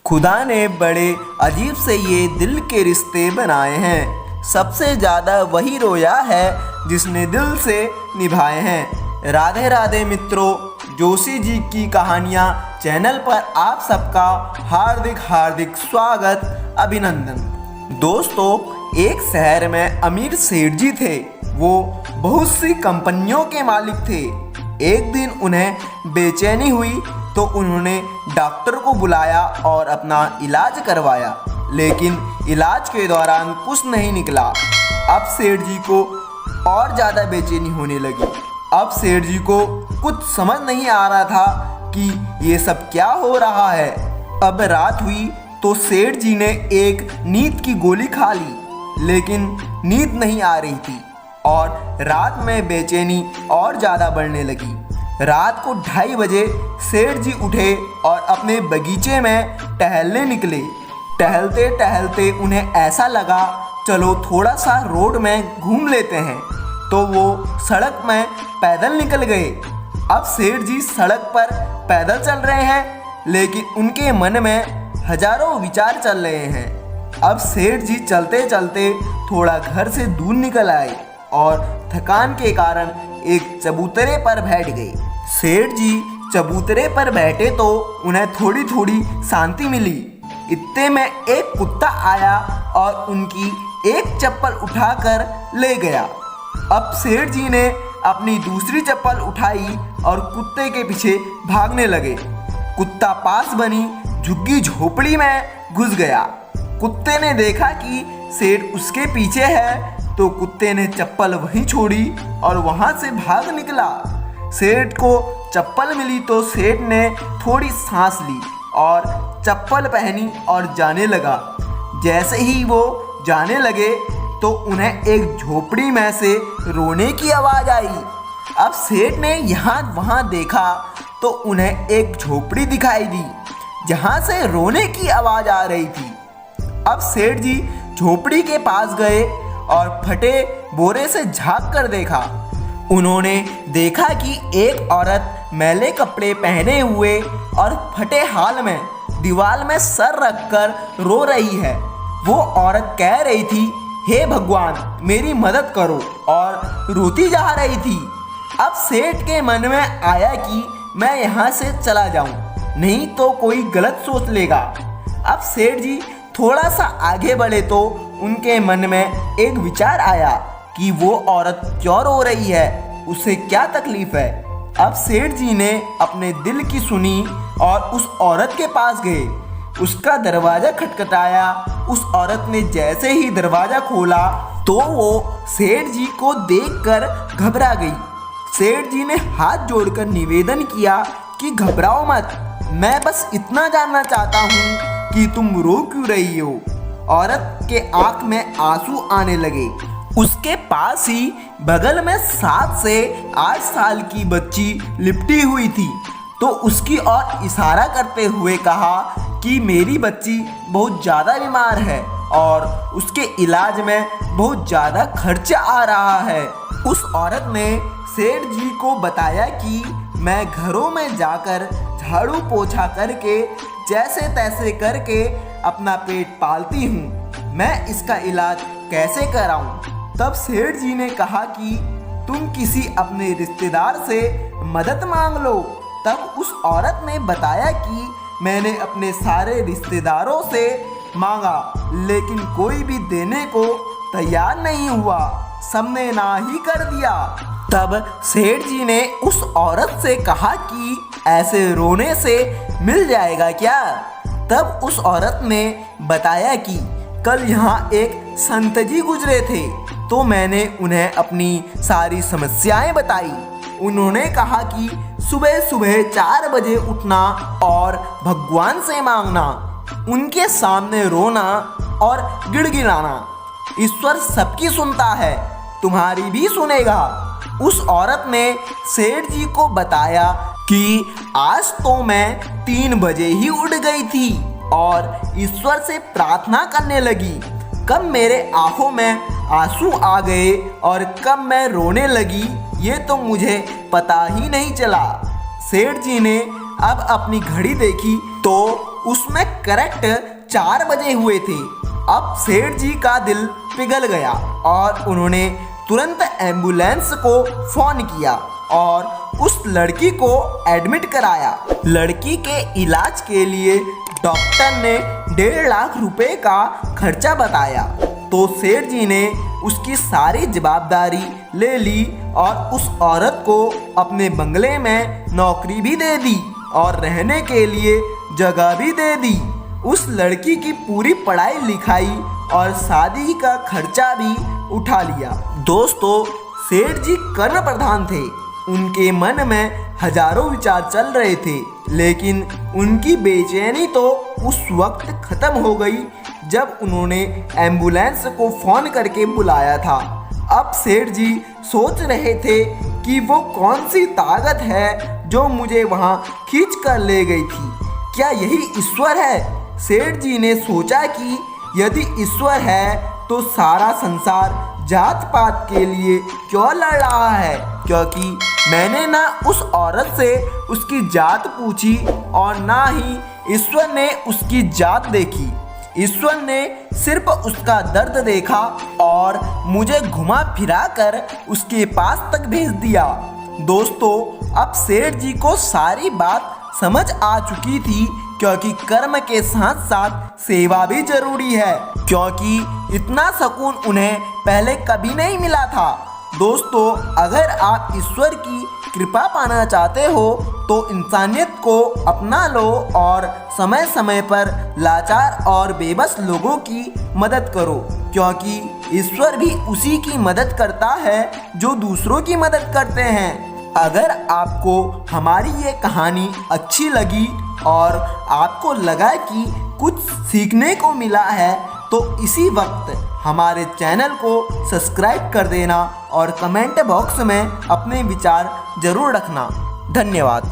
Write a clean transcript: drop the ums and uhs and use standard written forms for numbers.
खुदा ने बड़े अजीब से ये दिल के रिश्ते बनाए हैं। सबसे ज़्यादा वही रोया है जिसने दिल से निभाए हैं। राधे राधे मित्रों, जोशी जी की कहानियाँ चैनल पर आप सबका हार्दिक हार्दिक स्वागत, अभिनंदन। दोस्तों, एक शहर में अमीर सेठ जी थे। वो बहुत सी कंपनियों के मालिक थे। एक दिन उन्हें बेचैनी हुई तो उन्होंने डॉक्टर को बुलाया और अपना इलाज करवाया, लेकिन इलाज के दौरान कुछ नहीं निकला। अब सेठ जी को और ज़्यादा बेचैनी होने लगी। अब सेठ जी को कुछ समझ नहीं आ रहा था कि ये सब क्या हो रहा है। अब रात हुई तो सेठ जी ने एक नींद की गोली खा ली, लेकिन नींद नहीं आ रही थी और रात में बेचैनी और ज़्यादा बढ़ने लगी। रात को 2:30 बजे सेठ जी उठे और अपने बगीचे में टहलने निकले। टहलते टहलते उन्हें ऐसा लगा, चलो थोड़ा सा रोड में घूम लेते हैं। तो वो सड़क में पैदल निकल गए। अब सेठ जी सड़क पर पैदल चल रहे हैं, लेकिन उनके मन में हजारों विचार चल रहे हैं। अब सेठ जी चलते चलते थोड़ा घर से दूर निकल आए और थकान के कारण एक चबूतरे पर बैठ गए। सेठ जी चबूतरे पर बैठे तो उन्हें थोड़ी थोड़ी शांति मिली। इतने में एक कुत्ता आया और उनकी एक चप्पल उठाकर ले गया। अब सेठ जी ने अपनी दूसरी चप्पल उठाई और कुत्ते के पीछे भागने लगे। कुत्ता पास बनी झुग्गी झोपड़ी में घुस गया। कुत्ते ने देखा कि सेठ उसके पीछे है तो कुत्ते ने चप्पल वहीं छोड़ी और वहां से भाग निकला। सेठ को चप्पल मिली तो सेठ ने थोड़ी सांस ली और चप्पल पहनी और जाने लगा। जैसे ही वो जाने लगे तो उन्हें एक झोपड़ी में से रोने की आवाज़ आई। अब सेठ ने यहाँ वहाँ देखा तो उन्हें एक झोपड़ी दिखाई दी जहाँ से रोने की आवाज़ आ रही थी। अब सेठ जी झोपड़ी के पास गए और फटे बोरे से झाँक कर देखा। उन्होंने देखा कि एक औरत मैले कपड़े पहने हुए और फटे हाल में दीवार में सर रखकर रो रही है। वो औरत कह रही थी, हे भगवान मेरी मदद करो, और रोती जा रही थी। अब सेठ के मन में आया कि मैं यहाँ से चला जाऊँ, नहीं तो कोई गलत सोच लेगा। अब सेठ जी थोड़ा सा आगे बढ़े तो उनके मन में एक विचार आया कि वो औरत क्यों रो रही है, उसे क्या तकलीफ है। अब सेठ जी ने अपने दिल की सुनी और उस औरत के पास गए। उसका दरवाज़ा खटखटाया। उस औरत ने जैसे ही दरवाज़ा खोला तो वो सेठ जी को देखकर घबरा गई। सेठ जी ने हाथ जोड़कर निवेदन किया कि घबराओ मत, मैं बस इतना जानना चाहता हूँ कि तुम रो क्यों रही हो। औरत के आंख में आंसू आने लगे। उसके पास ही बगल में 7 से 8 साल की बच्ची लिपटी हुई थी तो उसकी ओर इशारा करते हुए कहा कि मेरी बच्ची बहुत ज़्यादा बीमार है और उसके इलाज में बहुत ज़्यादा खर्चा आ रहा है। उस औरत ने सेठ जी को बताया कि मैं घरों में जाकर झाड़ू पोछा करके जैसे तैसे करके अपना पेट पालती हूँ, मैं इसका इलाज कैसे कराऊँ। तब सेठ जी ने कहा कि तुम किसी अपने रिश्तेदार से मदद मांग लो। तब उस औरत ने बताया कि मैंने अपने सारे रिश्तेदारों से मांगा, लेकिन कोई भी देने को तैयार नहीं हुआ, सबने ना ही कर दिया। तब सेठ जी ने उस औरत से कहा कि ऐसे रोने से मिल जाएगा क्या। तब उस औरत ने बताया कि कल यहाँ एक संत जी गुजरे थे तो मैंने उन्हें अपनी सारी समस्याएं बताई। उन्होंने कहा कि सुबह सुबह 4 बजे उठना और भगवान से मांगना, उनके सामने रोना और गिड़गिड़ाना। ईश्वर सबकी सुनता है, तुम्हारी भी सुनेगा। उस औरत ने सेठ जी को बताया कि आज तो मैं 3 बजे ही उठ गई थी और ईश्वर से प्रार्थना करने लगी। कब मेरे आंखों में आंसू आ गए और कब मैं रोने लगी ये तो मुझे पता ही नहीं चला। सेठ जी ने अब अपनी घड़ी देखी तो उसमें करेक्ट 4 बजे हुए थे। अब सेठ जी का दिल पिघल गया और उन्होंने तुरंत एम्बुलेंस को फोन किया और उस लड़की को एडमिट कराया। लड़की के इलाज के लिए डॉक्टर ने 1.5 लाख रुपए का खर्चा बताया तो सेठ जी ने उसकी सारी जवाबदारी ले ली और उस औरत को अपने बंगले में नौकरी भी दे दी और रहने के लिए जगह भी दे दी। उस लड़की की पूरी पढ़ाई लिखाई और शादी का खर्चा भी उठा लिया। दोस्तों, सेठ जी कर्म प्रधान थे। उनके मन में हजारों विचार चल रहे थे, लेकिन उनकी बेचैनी तो उस वक्त खत्म हो गई जब उन्होंने एम्बुलेंस को फोन करके बुलाया था। अब सेठ जी सोच रहे थे कि वो कौन सी ताकत है जो मुझे वहां खींच कर ले गई थी। क्या यही ईश्वर है? सेठ जी ने सोचा कि यदि ईश्वर है तो सारा संसार जात पात के लिए क्यों लड़ रहा है, क्योंकि मैंने ना उस औरत से उसकी जात पूछी और ना ही ईश्वर ने उसकी जात देखी। ईश्वर ने सिर्फ उसका दर्द देखा और मुझे घुमा फिरा कर उसके पास तक भेज दिया। दोस्तों, अब सेठ जी को सारी बात समझ आ चुकी थी, क्योंकि कर्म के साथ साथ सेवा भी जरूरी है, क्योंकि इतना सुकून उन्हें पहले कभी नहीं मिला था। दोस्तों, अगर आप ईश्वर की कृपा पाना चाहते हो तो इंसानियत को अपना लो और समय समय पर लाचार और बेबस लोगों की मदद करो, क्योंकि ईश्वर भी उसी की मदद करता है जो दूसरों की मदद करते हैं। अगर आपको हमारी ये कहानी अच्छी लगी और आपको लगा कि कुछ सीखने को मिला है तो इसी वक्त हमारे चैनल को सब्सक्राइब कर देना और कमेंट बॉक्स में अपने विचार जरूर रखना। धन्यवाद।